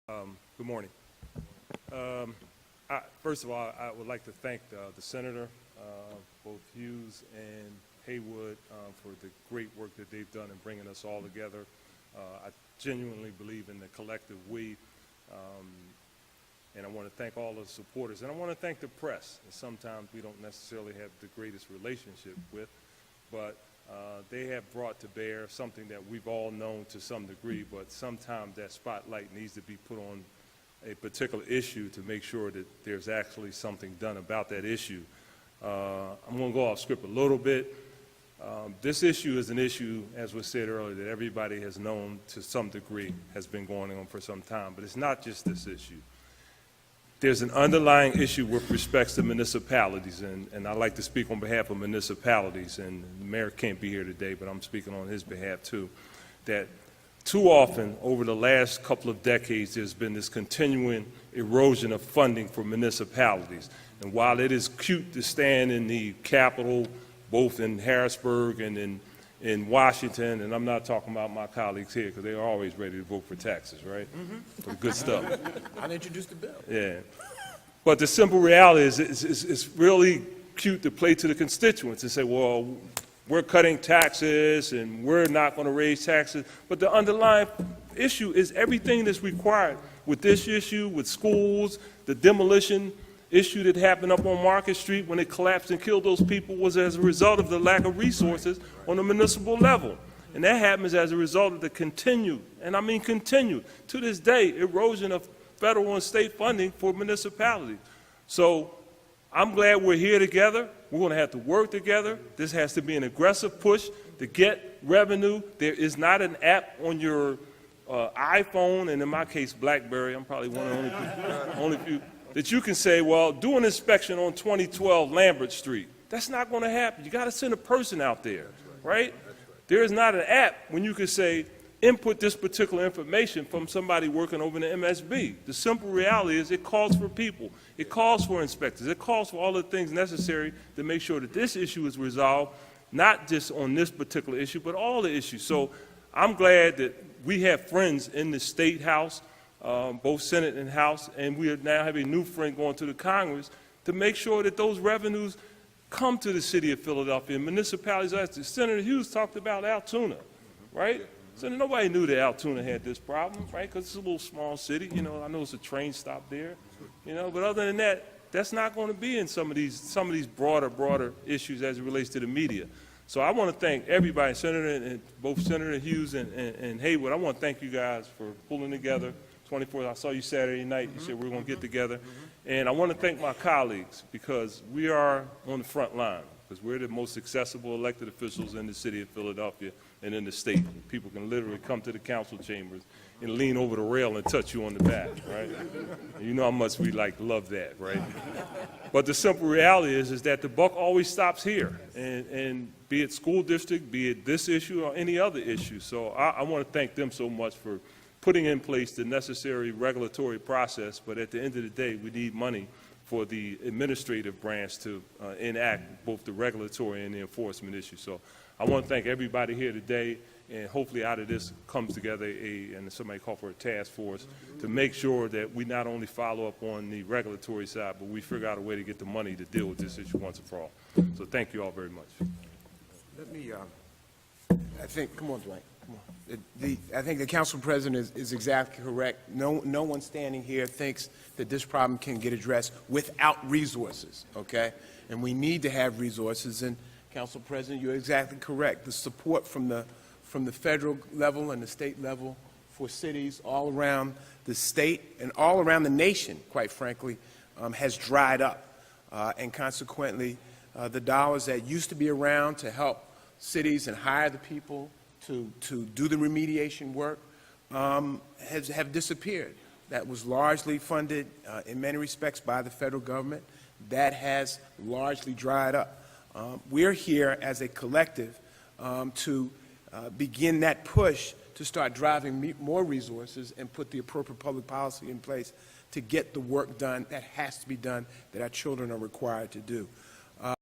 Good morning. First of all, I would like to thank the Senator, both Hughes and Haywood, for the great work that they've done in bringing us all together. I genuinely believe in the collective we, and I want to thank all the supporters. And I want to thank the press, that sometimes we don't necessarily have the greatest relationship with, but they have brought to bear something that we've all known to some degree, but sometimes that spotlight needs to be put on a particular issue to make sure that there's actually something done about that issue. I'm going to go off script a little bit. This issue is an issue, as was said earlier, that everybody has known to some degree, has been going on for some time, but it's not just this issue. There's an underlying issue with respect to municipalities, and I'd like to speak on behalf of municipalities, and the mayor can't be here today, but I'm speaking on his behalf too, that too often over the last couple of decades there's been this continuing erosion of funding for municipalities. And while it is cute to stand in the Capitol, both in Harrisburg and in Washington, and I'm not talking about my colleagues here because they are always ready to vote for taxes, right? For the good stuff. I'll introduce the bill. Yeah. But the simple reality is it's really cute to play to the constituents and say, well, we're cutting taxes and we're not going to raise taxes. But the underlying issue is everything that's required with this issue, with schools, the demolition issue that happened up on Market Street when it collapsed and killed those people was as a result of the lack of resources on the municipal level. And that happens as a result of the continued, and I mean continued, to this day, erosion of federal and state funding for municipalities. So I'm glad we're here together. We're going to have to work together. This has to be an aggressive push to get revenue. There is not an app on your iPhone, and in my case, BlackBerry. I'm probably one of the only few that you can say, well, do an inspection on 2012 Lambert Street. That's not going to happen. You got to send a person out there, right? There is not an app when you can say, input this particular information from somebody working over in the MSB. The simple reality is it calls for people. It calls for inspectors. It calls for all the things necessary to make sure that this issue is resolved, not just on this particular issue, but all the issues. So I'm glad that we have friends in the State House, both Senate and House, and we now have a new friend going to the Congress to make sure that those revenues come to the city of Philadelphia. Municipalities, as Senator Hughes talked about Altoona, right? So nobody knew that Altoona had this problem, right? Because it's a little small city. You know, I know it's a train stop there. You know, but other than that, that's not going to be in some of these broader issues as it relates to the media. So I want to thank everybody, both Senator Hughes and Haywood. I want to thank you guys for pulling together. 24th, I saw you Saturday night. You said we're going to get together. And I want to thank my colleagues because we are on the front line, because we're the most accessible elected officials in the city of Philadelphia and in the state. People can literally come to the council chambers and lean over the rail and touch you on the back, right? And you know how much we love that, right? But the simple reality is that the buck always stops here, and be it school district, be it this issue or any other issue. So I want to thank them so much for putting in place the necessary regulatory process, but at the end of the day, we need money for the administrative branch to enact both the regulatory and the enforcement issue. So I want to thank everybody here today, and hopefully out of this comes together and somebody called for a task force to make sure that we not only follow up on the regulatory side, but we figure out a way to get the money to deal with this issue once and for all. So thank you all very much. Let me, I think, come on, Dwight. Come on. I think the council president is exactly correct. No one standing here thinks that this problem can get addressed without resources, okay? And we need to have resources, and Council President, you're exactly correct. The support from the federal level and the state level for cities all around the state and all around the nation, quite frankly, has dried up. And consequently, the dollars that used to be around to help cities and hire the people to do the remediation work have disappeared. That was largely funded in many respects by the federal government. That has largely dried up. We're here as a collective to begin that push to start driving more resources and put the appropriate public policy in place to get the work done that has to be done, that our children are required to do.